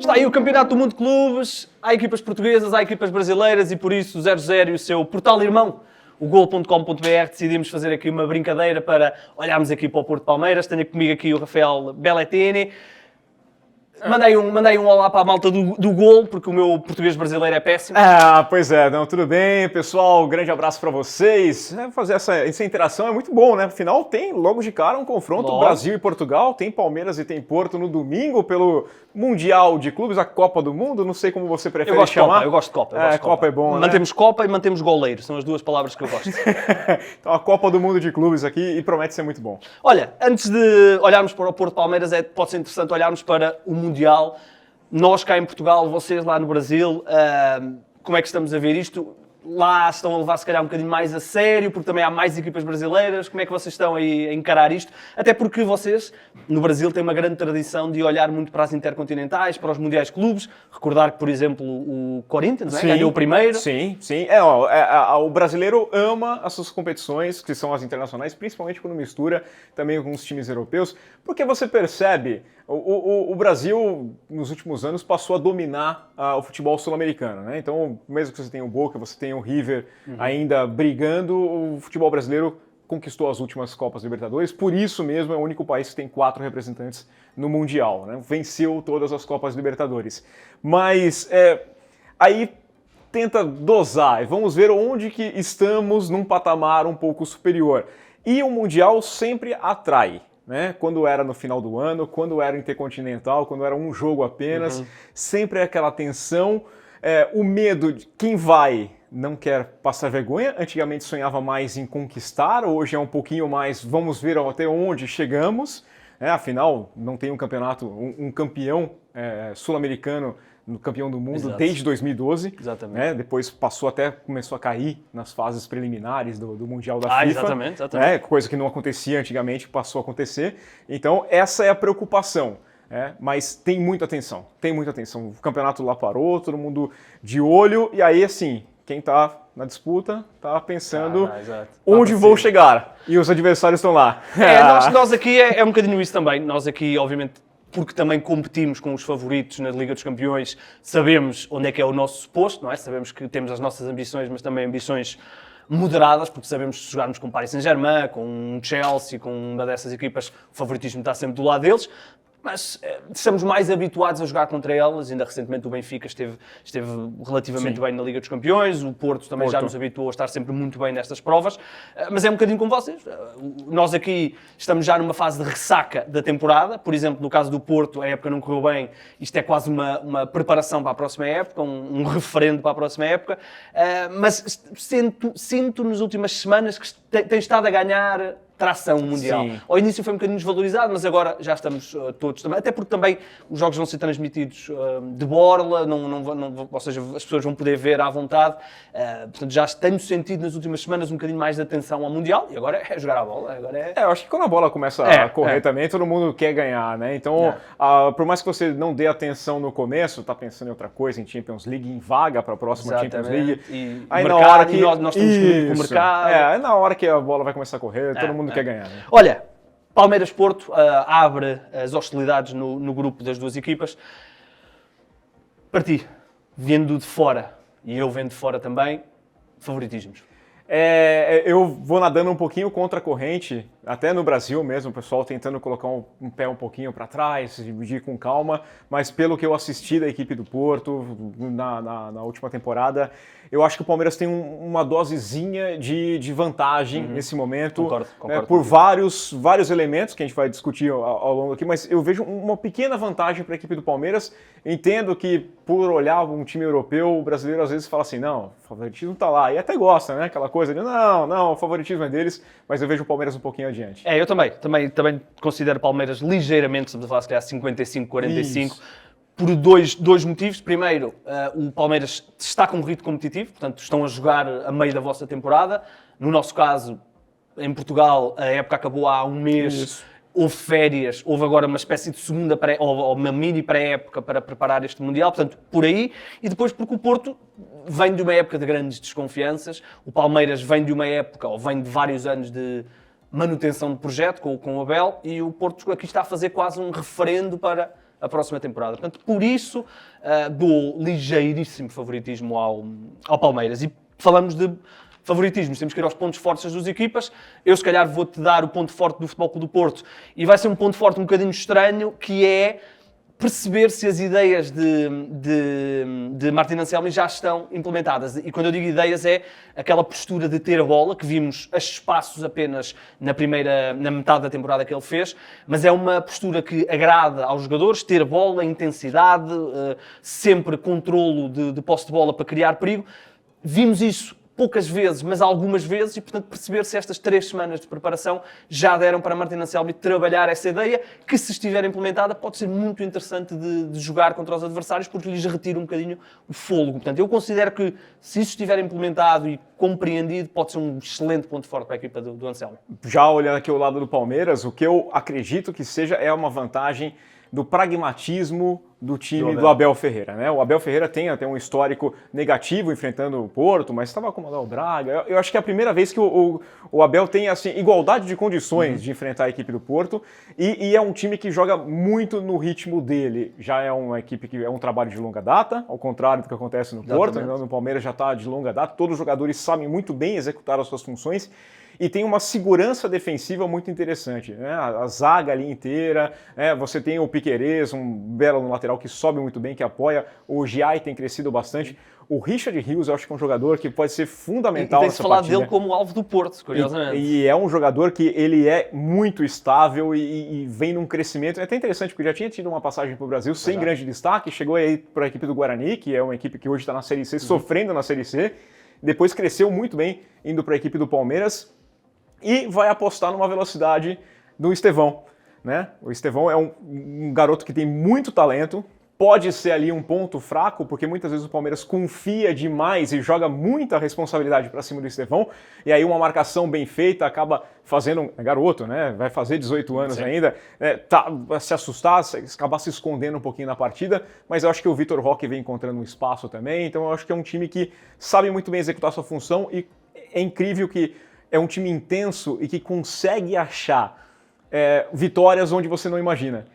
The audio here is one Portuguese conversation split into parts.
Está aí o Campeonato do Mundo de Clubes, há equipas portuguesas, há equipas brasileiras e por isso o 00 e o seu portal irmão, o gol.com.br, decidimos fazer aqui uma brincadeira para olharmos aqui para o Porto Palmeiras. Tenho comigo aqui o Rafael Belletini. Mandei um olá para a malta do Gol, porque o meu português brasileiro é péssimo. Pois é, não, tudo bem, pessoal, um grande abraço para vocês. Fazer essa interação é muito bom, né? Afinal, tem logo de cara um confronto Brasil e Portugal, tem Palmeiras e tem Porto no domingo pelo Mundial de Clubes, a Copa do Mundo, não sei como você prefere chamar. Eu gosto de Copa. Copa é bom, Mantemos Copa e mantemos goleiro, são as duas palavras que eu gosto. Então a Copa do Mundo de Clubes aqui e promete ser muito bom. Olha, antes de olharmos para o Porto Palmeiras, pode ser interessante olharmos para o Mundial. Nós cá em Portugal, vocês lá no Brasil, como é que estamos a ver isto? Lá estão a levar se calhar um bocadinho mais a sério, porque também há mais equipas brasileiras. Como é que vocês estão aí a encarar isto? Até porque vocês, no Brasil, têm uma grande tradição de olhar muito para as intercontinentais, para os mundiais de clubes. Recordar que, por exemplo, o Corinthians ganhou o primeiro. Sim. O brasileiro ama as suas competições, que são as internacionais, principalmente quando mistura também com os times europeus, porque você percebe... O Brasil, nos últimos anos, passou a dominar o futebol sul-americano, né? Então, mesmo que você tenha o Boca, você tenha o River ainda brigando, o futebol brasileiro conquistou as últimas Copas Libertadores, por isso mesmo é o único país que tem 4 representantes no Mundial, né? Venceu todas as Copas Libertadores. Mas aí tenta dosar e vamos ver onde que estamos num patamar um pouco superior. E o Mundial sempre atrai. Né? Quando era no final do ano, quando era intercontinental, quando era um jogo apenas, sempre é aquela tensão, o medo de quem vai não quer passar vergonha. Antigamente sonhava mais em conquistar, hoje é um pouquinho mais vamos ver até onde chegamos. Afinal, não tem um campeonato, um campeão sul-americano no campeão do mundo desde 2012. Exatamente. Né? Depois começou a cair nas fases preliminares do Mundial da FIFA. Exatamente. Coisa que não acontecia antigamente, passou a acontecer. Então, essa é a preocupação. Mas tem muita atenção. O campeonato lá parou, todo mundo de olho. E aí, assim, quem está na disputa está pensando onde vou chegar. E os adversários estão lá. Nós aqui é um bocadinho isso também. Nós aqui, obviamente, porque também competimos com os favoritos na Liga dos Campeões, sabemos onde é que é o nosso posto, não é? Sabemos que temos as nossas ambições, mas também ambições moderadas, porque sabemos que se jogarmos com o Paris Saint-Germain, com um Chelsea, com uma dessas equipas, o favoritismo está sempre do lado deles. Mas estamos mais habituados a jogar contra elas. Ainda recentemente o Benfica esteve relativamente bem na Liga dos Campeões, o Porto também já nos habituou a estar sempre muito bem nestas provas, mas é um bocadinho como vocês. Nós aqui estamos já numa fase de ressaca da temporada, por exemplo, no caso do Porto, a época não correu bem, isto é quase uma preparação para a próxima época, um referendo para a próxima época, mas sinto nas últimas semanas que tem estado a ganhar tração mundial. Sim. Ao início foi um bocadinho desvalorizado, mas agora já estamos todos também, até porque também os jogos vão ser transmitidos de borla, ou seja, as pessoas vão poder ver à vontade, portanto já tenho sentido nas últimas semanas um bocadinho mais de atenção ao Mundial, e agora é jogar a bola. Eu acho que quando a bola começa a correr também, todo mundo quer ganhar, né? Então, por mais que você não dê atenção no começo, tá pensando em outra coisa, em Champions League, em vaga para a próxima Champions League. E aí na hora que nós temos que ir para o mercado. É na hora que a bola vai começar a correr, todo mundo quer ganhar. Né? Olha, Palmeiras-Porto abre as hostilidades no grupo das duas equipas. Para ti, vendo de fora, e eu vendo de fora também, favoritismos. Eu vou nadando um pouquinho contra a corrente, até no Brasil mesmo, o pessoal tentando colocar um pé um pouquinho para trás, dividir com calma, mas pelo que eu assisti da equipe do Porto na última temporada, eu acho que o Palmeiras tem uma dosezinha de vantagem nesse momento. Concordo por vários elementos que a gente vai discutir ao longo aqui, mas eu vejo uma pequena vantagem para a equipe do Palmeiras. Entendo que, por olhar um time europeu, o brasileiro às vezes fala assim, não, o favoritismo está lá, e até gosta, né? Aquela coisa de, não, o favoritismo é deles, mas eu vejo o Palmeiras um pouquinho adiante. Eu também considero o Palmeiras ligeiramente, estamos a falar se calhar 55-45, por dois motivos. Primeiro, o Palmeiras está com um ritmo competitivo, portanto estão a jogar a meio da vossa temporada. No nosso caso, em Portugal, a época acabou há um mês. Isso. Houve férias, houve agora uma espécie de segunda ou uma mini pré-época para preparar este Mundial, portanto, por aí. E depois porque o Porto vem de uma época de grandes desconfianças, o Palmeiras vem de uma época, ou vem de vários anos de manutenção de projeto com o Abel, e o Porto aqui está a fazer quase um referendo para a próxima temporada. Portanto, por isso, dou ligeiríssimo favoritismo ao Palmeiras. E falamos de favoritismos, temos que ir aos pontos fortes das duas equipas. Eu, se calhar, vou-te dar o ponto forte do Futebol Clube do Porto, e vai ser um ponto forte um bocadinho estranho, que é perceber se as ideias de Martin Anselmi já estão implementadas. E quando eu digo ideias, é aquela postura de ter a bola, que vimos a espaços apenas na metade da temporada que ele fez, mas é uma postura que agrada aos jogadores, ter a bola, intensidade, sempre controlo de posse de bola para criar perigo. Vimos isso poucas vezes, mas algumas vezes, e portanto perceber se estas 3 semanas de preparação já deram para Martin Anselmi trabalhar essa ideia, que se estiver implementada pode ser muito interessante de jogar contra os adversários, porque lhes retira um bocadinho o fôlego. Portanto, eu considero que se isso estiver implementado e compreendido, pode ser um excelente ponto forte para a equipa do Anselmi. Já olhando aqui o lado do Palmeiras, o que eu acredito que seja é uma vantagem do pragmatismo do time do Abel Ferreira, né? O Abel Ferreira tem até um histórico negativo enfrentando o Porto, mas estava acomodando o Braga. Eu acho que é a primeira vez que o Abel tem assim, igualdade de condições de enfrentar a equipe do Porto, e é um time que joga muito no ritmo dele. Já é uma equipe que é um trabalho de longa data, ao contrário do que acontece no Porto, no Palmeiras já está de longa data, todos os jogadores sabem muito bem executar as suas funções, e tem uma segurança defensiva muito interessante, né? A zaga ali inteira, você tem o Piquerez, um belo no lateral que sobe muito bem, que apoia, o Giai tem crescido bastante, o Richard Rios eu acho que é um jogador que pode ser fundamental nessa partida. E tem-se falado dele como alvo do Porto, curiosamente. E é um jogador que ele é muito estável e vem num crescimento, é até interessante porque já tinha tido uma passagem para o Brasil sem grande destaque, chegou aí para a equipe do Guarani, que é uma equipe que hoje está na Série C, sofrendo na Série C, depois cresceu muito bem indo para a equipe do Palmeiras, e vai apostar numa velocidade do Estevão, né? O Estevão é um garoto que tem muito talento, pode ser ali um ponto fraco, porque muitas vezes o Palmeiras confia demais e joga muita responsabilidade para cima do Estevão, e aí uma marcação bem feita acaba fazendo, garoto, né? Vai fazer 18 anos ainda, se assustar, acabar se escondendo um pouquinho na partida, mas eu acho que o Vitor Roque vem encontrando um espaço também, então eu acho que é um time que sabe muito bem executar sua função, e é incrível que é um time intenso e que consegue achar vitórias onde você não imagina.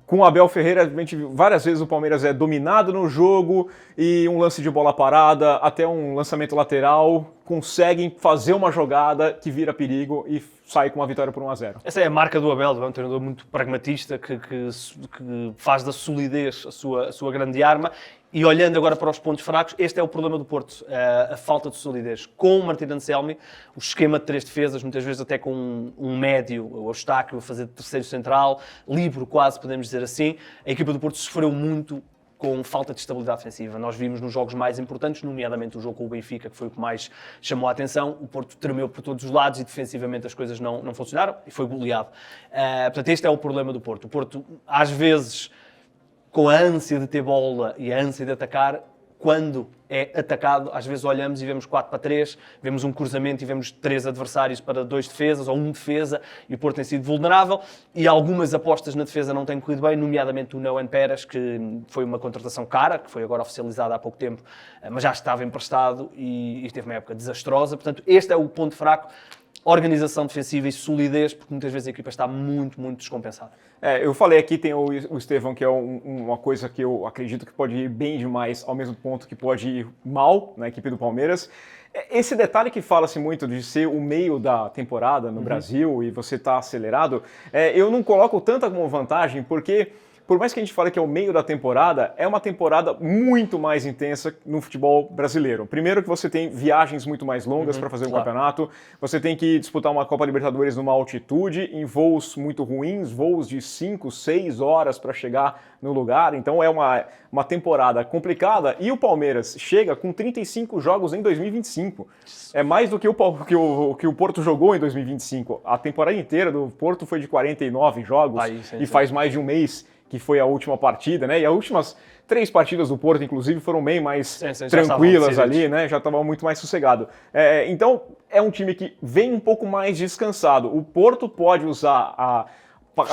Com o Abel Ferreira, a gente viu várias vezes o Palmeiras é dominado no jogo e um lance de bola parada, até um lançamento lateral, conseguem fazer uma jogada que vira perigo e sai com uma vitória por 1-0. Essa é a marca do Abel, é um treinador muito pragmatista que faz da solidez a sua grande arma. E olhando agora para os pontos fracos, este é o problema do Porto, a falta de solidez. Com o Martin Anselmi, o esquema de 3 defesas, muitas vezes até com um médio, o Eustáquio a fazer de terceiro central, livre quase, podemos dizer assim, a equipa do Porto sofreu muito com falta de estabilidade defensiva. Nós vimos nos jogos mais importantes, nomeadamente o jogo com o Benfica, que foi o que mais chamou a atenção, o Porto tremeu por todos os lados e defensivamente as coisas não funcionaram e foi goleado. Portanto, este é o problema do Porto. O Porto, às vezes, com a ânsia de ter bola e a ânsia de atacar, quando é atacado, às vezes olhamos e vemos 4-3, vemos um cruzamento e vemos 3 adversários para 2 defesas ou 1 defesa, e o Porto tem sido vulnerável, e algumas apostas na defesa não têm corrido bem, nomeadamente o Noan Pérez, que foi uma contratação cara, que foi agora oficializada há pouco tempo, mas já estava emprestado e teve uma época desastrosa. Portanto, este é o ponto fraco. Organização defensiva e solidez, porque muitas vezes a equipa está muito, muito descompensada. Eu falei aqui, tem o Estevão, que é uma coisa que eu acredito que pode ir bem demais, ao mesmo ponto que pode ir mal na equipe do Palmeiras. Esse detalhe que fala-se muito de ser o meio da temporada no Brasil e você tá acelerado, eu não coloco tanta como vantagem, porque por mais que a gente fale que é o meio da temporada, é uma temporada muito mais intensa no futebol brasileiro. Primeiro que você tem viagens muito mais longas para fazer um campeonato, você tem que disputar uma Copa Libertadores numa altitude, em voos muito ruins, voos de 5, 6 horas para chegar no lugar, então é uma temporada complicada, e o Palmeiras chega com 35 jogos em 2025. É mais do que o Porto jogou em 2025. A temporada inteira do Porto foi de 49 jogos, e faz mais de um mês que foi a última partida, né? E as últimas 3 partidas do Porto, inclusive, foram bem mais tranquilas ali, né? Já estava muito mais sossegado. Então, é um time que vem um pouco mais descansado. O Porto pode usar a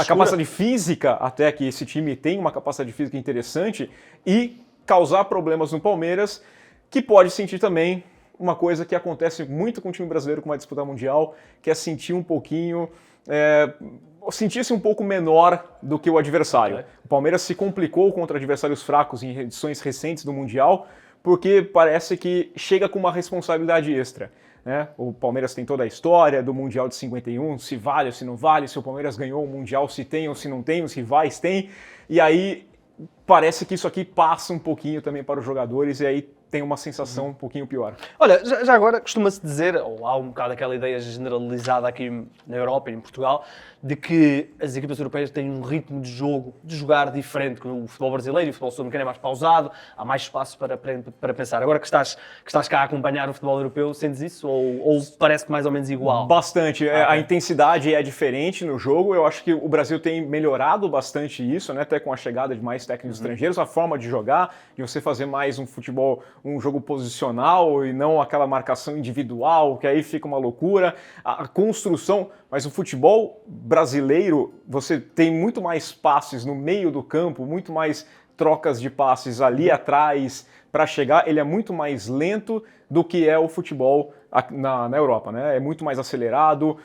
capacidade física, até que esse time tem uma capacidade física interessante, e causar problemas no Palmeiras, que pode sentir também uma coisa que acontece muito com o time brasileiro com uma disputa mundial, que é sentir um pouquinho sentia-se um pouco menor do que o adversário. Okay. O Palmeiras se complicou contra adversários fracos em edições recentes do Mundial, porque parece que chega com uma responsabilidade extra. Né? O Palmeiras tem toda a história do Mundial de 51, se vale ou se não vale, se o Palmeiras ganhou o Mundial, se tem ou se não tem, os rivais têm, e aí parece que isso aqui passa um pouquinho também para os jogadores, e aí tem uma sensação um pouquinho pior. Olha, já agora costuma-se dizer, ou há um bocado aquela ideia generalizada aqui na Europa e em Portugal, de que as equipas europeias têm um ritmo de jogo, de jogar diferente que o futebol brasileiro, e o futebol sul-americano é mais pausado, há mais espaço para pensar. Agora que estás cá a acompanhar o futebol europeu, sentes isso? Ou parece-te mais ou menos igual? Bastante. A intensidade é diferente no jogo. Eu acho que o Brasil tem melhorado bastante isso, né? Até com a chegada de mais técnicos estrangeiros, a forma de jogar, de você fazer mais um futebol, um jogo posicional e não aquela marcação individual, que aí fica uma loucura. A construção, mas o futebol brasileiro, você tem muito mais passes no meio do campo, muito mais trocas de passes ali atrás para chegar. Ele é muito mais lento do que é o futebol na Europa, né? É muito mais acelerado,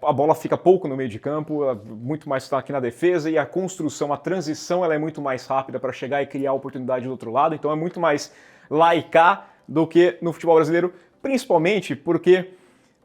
a bola fica pouco no meio de campo, muito mais está aqui na defesa, e a construção, a transição, ela é muito mais rápida para chegar e criar oportunidade do outro lado. Então é muito mais lá e cá do que no futebol brasileiro, principalmente porque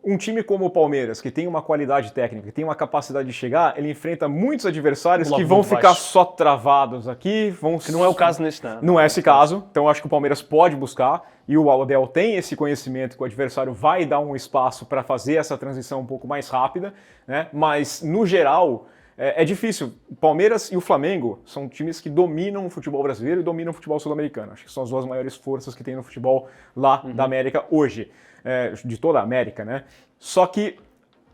um time como o Palmeiras, que tem uma qualidade técnica, que tem uma capacidade de chegar, ele enfrenta muitos adversários que vão ficar só travados aqui. Que não é o caso neste ano. Não é esse caso, então acho que o Palmeiras pode buscar, e o Abel tem esse conhecimento que o adversário vai dar um espaço para fazer essa transição um pouco mais rápida, né? Mas, no geral, é difícil. O Palmeiras e o Flamengo são times que dominam o futebol brasileiro e dominam o futebol sul-americano. Acho que são as duas maiores forças que tem no futebol lá da América hoje. De toda a América, né? Só que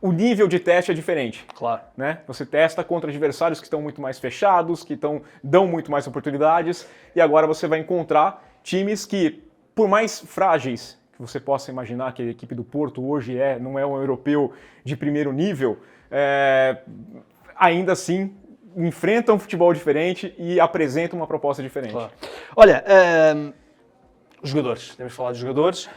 o nível de teste é diferente. Claro. Né? Você testa contra adversários que estão muito mais fechados, que dão muito mais oportunidades, e agora você vai encontrar times que, por mais frágeis que você possa imaginar que a equipe do Porto hoje não é um europeu de primeiro nível, ainda assim enfrentam um futebol diferente e apresentam uma proposta diferente. Claro. Olha, jogadores, temos de falar de jogadores.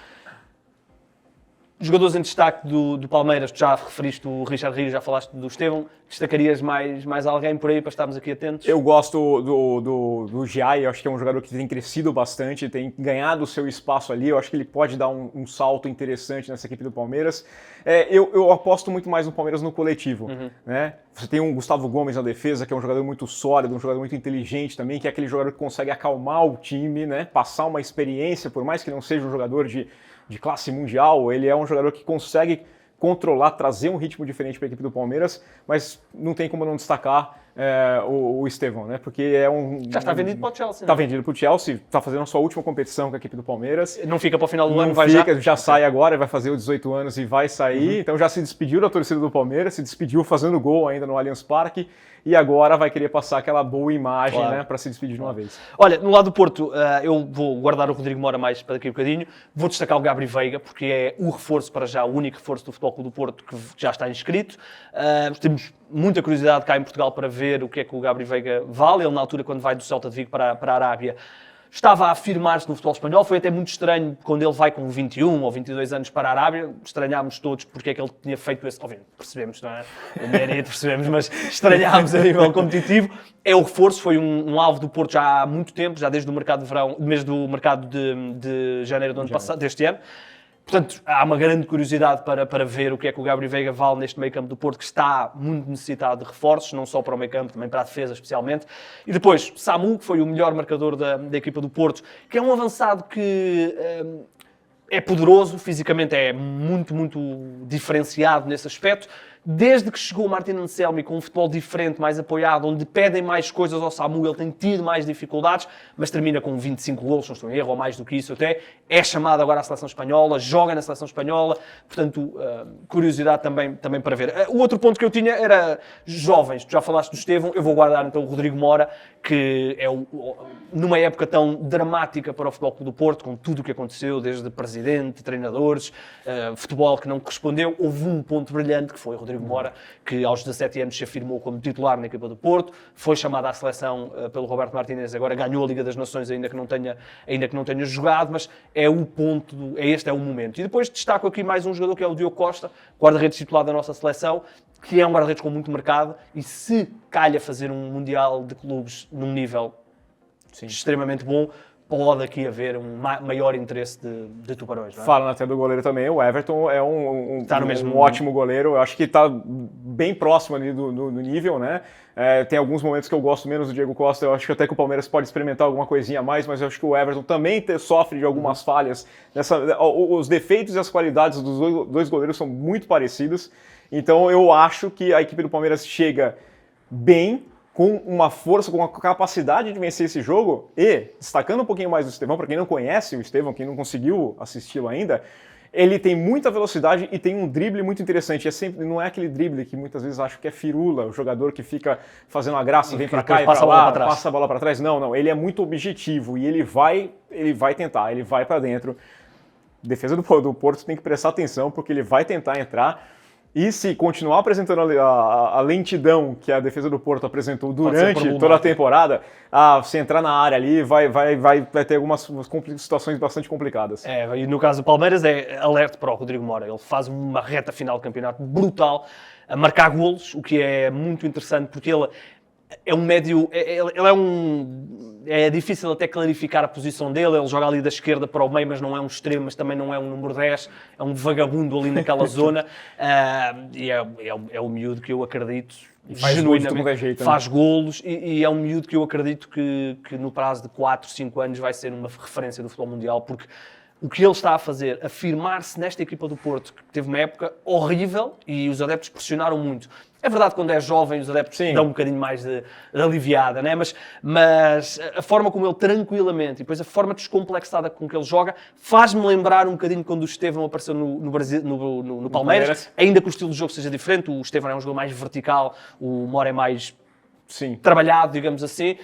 Jogadores em destaque do Palmeiras, tu já referiste o Richard Rios, já falaste do Estevão, destacarias mais alguém por aí para estarmos aqui atentos? Eu gosto do Giai, eu acho que é um jogador que tem crescido bastante, tem ganhado o seu espaço ali, eu acho que ele pode dar um salto interessante nessa equipe do Palmeiras. Eu aposto muito mais no Palmeiras no coletivo. Né? Você tem um Gustavo Gomes na defesa, que é um jogador muito sólido, um jogador muito inteligente também, que é aquele jogador que consegue acalmar o time, né? Passar uma experiência, por mais que não seja um jogador de classe mundial, ele é um jogador que consegue controlar, trazer um ritmo diferente para a equipe do Palmeiras, mas não tem como não destacar o Estevão, né? Porque já está vendido para o Chelsea. Está vendido para o Chelsea, está fazendo a sua última competição com a equipe do Palmeiras. Não fica para o final do ano, vai já sai agora, vai fazer os 18 anos e vai sair. Então já se despediu da torcida do Palmeiras, se despediu fazendo gol ainda no Allianz Parque, e agora vai querer passar aquela boa imagem, né, para se despedir de uma vez. Olha, no lado do Porto, eu vou guardar o Rodrigo Mora mais para daqui a bocadinho. Vou destacar o Gabri Veiga, porque é o reforço para já, o único reforço do Futebol Clube do Porto que já está inscrito. Temos muita curiosidade cá em Portugal para ver o que é que o Gabri Veiga vale. Ele, na altura, quando vai do Celta de Vigo para a Arábia, estava a afirmar-se no futebol espanhol. Foi até muito estranho quando ele vai com 21 ou 22 anos para a Arábia. Estranhámos todos porque é que ele tinha feito esse... Obviamente, percebemos, não é? O mérito percebemos, mas estranhámos a nível competitivo. É o reforço, foi um alvo do Porto já há muito tempo, já desde o mercado de verão, desde o mercado de janeiro do ano passado, deste ano. Portanto, há uma grande curiosidade para ver o que é que o Gabri Veiga vale neste meio-campo do Porto, que está muito necessitado de reforços, não só para o meio-campo, também para a defesa especialmente. E depois, Samu, que foi o melhor marcador da equipa do Porto, que é um avançado que é poderoso, fisicamente é muito, muito diferenciado nesse aspecto. Desde que chegou o Martin Anselmi com um futebol diferente, mais apoiado, onde pedem mais coisas ao Samu, ele tem tido mais dificuldades, mas termina com 25 golos, não estou em erro, ou mais do que isso até. É chamado agora à seleção espanhola, joga na seleção espanhola, portanto, curiosidade também para ver. O outro ponto que eu tinha era jovens, tu já falaste do Estevão, eu vou guardar então o Rodrigo Mora, que é numa época tão dramática para o Futebol Clube do Porto, com tudo o que aconteceu, desde presidente, treinadores, futebol que não correspondeu, houve um ponto brilhante que foi o Rodrigo Mora, que aos 17 anos se afirmou como titular na equipa do Porto, foi chamado à seleção pelo Roberto Martínez, agora ganhou a Liga das Nações, ainda que não tenha jogado, mas é o ponto, este é o momento. E depois destaco aqui mais um jogador que é o Diogo Costa, guarda-redes titular da nossa seleção, que é um guarda-redes com muito mercado, e se calha fazer um Mundial de Clubes num nível extremamente bom, pode aqui haver um maior interesse de tubarões. Não é? Falando até do goleiro também, o Everton é Tá no mesmo... um ótimo goleiro. Eu acho que está bem próximo ali do nível, né? Tem alguns momentos que eu gosto menos do Diego Costa. Eu acho que até que o Palmeiras pode experimentar alguma coisinha a mais, mas eu acho que o Everton também sofre de algumas falhas. Os defeitos e as qualidades dos dois goleiros são muito parecidos. Então eu acho que a equipe do Palmeiras chega bem, com uma força, com uma capacidade de vencer esse jogo, e, destacando um pouquinho mais do Estevão, para quem não conhece o Estevão, quem não conseguiu assisti-lo ainda, ele tem muita velocidade e tem um drible muito interessante. Não é aquele drible que muitas vezes acho que é firula, o jogador que fica fazendo uma graça, vem para cá e para lá, passa a bola para trás. Não, ele é muito objetivo e ele vai tentar, ele vai para dentro. A defesa do Porto tem que prestar atenção, porque ele vai tentar entrar. E se continuar apresentando a lentidão que a defesa do Porto apresentou durante toda a temporada, se entrar na área ali, vai ter algumas situações bastante complicadas. E no caso do Palmeiras é alerta para o Rodrigo Mora. Ele faz uma reta final do campeonato brutal, a marcar golos, o que é muito interessante, porque ele é um médio... É difícil até clarificar a posição dele. Ele joga ali da esquerda para o meio, mas não é um extremo, mas também não é um número 10. É um vagabundo ali naquela zona. E é o miúdo que eu acredito... Genuinamente faz golos e é um miúdo que eu acredito que no prazo de 4, 5 anos vai ser uma referência do futebol mundial, porque o que ele está a fazer, afirmar-se nesta equipa do Porto, que teve uma época horrível e os adeptos pressionaram muito. É verdade que quando é jovem os adeptos dão um bocadinho mais de aliviada, né? Mas a forma como ele tranquilamente, e depois a forma descomplexada com que ele joga, faz-me lembrar um bocadinho quando o Estevão apareceu no Palmeiras, ainda que o estilo de jogo seja diferente. O Estevão é um jogador mais vertical, o Mora é mais... trabalhado, digamos assim,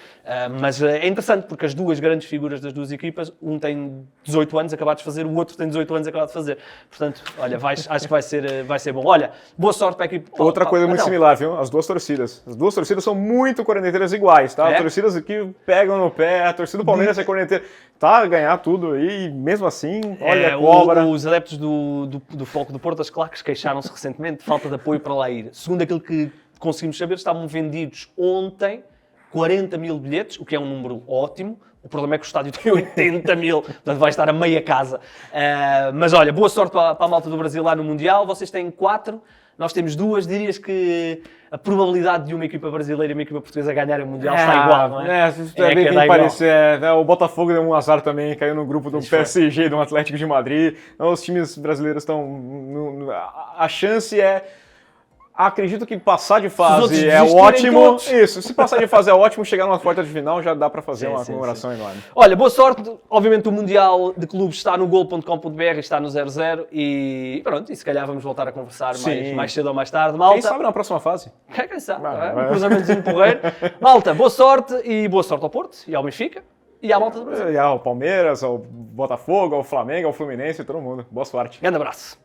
mas é interessante porque as duas grandes figuras das duas equipas, um tem 18 anos acabado de fazer, o outro tem 18 anos acabado de fazer. Portanto, olha, acho que vai ser bom. Olha, boa sorte para a equipe. Outra coisa muito similar, viu? As duas torcidas. As duas torcidas são muito corneteiras iguais, tá? Torcidas que pegam no pé, a torcida do Palmeiras é corneteira. Tá, ganhar tudo e mesmo assim, olha a cobra. Os adeptos do Foco do Porto, as claques, queixaram-se recentemente de falta de apoio para lá ir. Segundo aquilo que conseguimos saber, estavam vendidos ontem 40 mil bilhetes, o que é um número ótimo. O problema é que o estádio tem 80 mil, portanto vai estar a meia casa. Mas olha, boa sorte para a malta do Brasil lá no Mundial. Vocês têm 4, nós temos 2. Dirias que a probabilidade de uma equipa brasileira e uma equipa portuguesa ganharem o Mundial está igual, não é? É bem que parecer. O Botafogo deu um azar também, caiu no grupo do PSG, do Atlético de Madrid. Então, os times brasileiros estão... A chance é... Acredito que passar de fase é ótimo. Isso, se passar de fase é ótimo, chegar numa quarta de final já dá para fazer uma comemoração enorme. Olha, boa sorte. Obviamente o Mundial de Clubes está no gol.com.br, está no 00 e pronto, e se calhar vamos voltar a conversar mais cedo ou mais tarde. Malta, quem sabe na próxima fase? Quem sabe, um cruzamentozinho porreiro. Malta, boa sorte ao Porto e ao Benfica e à malta do Brasil. E ao Palmeiras, ao Botafogo, ao Flamengo, ao Fluminense, todo mundo. Boa sorte. Grande abraço.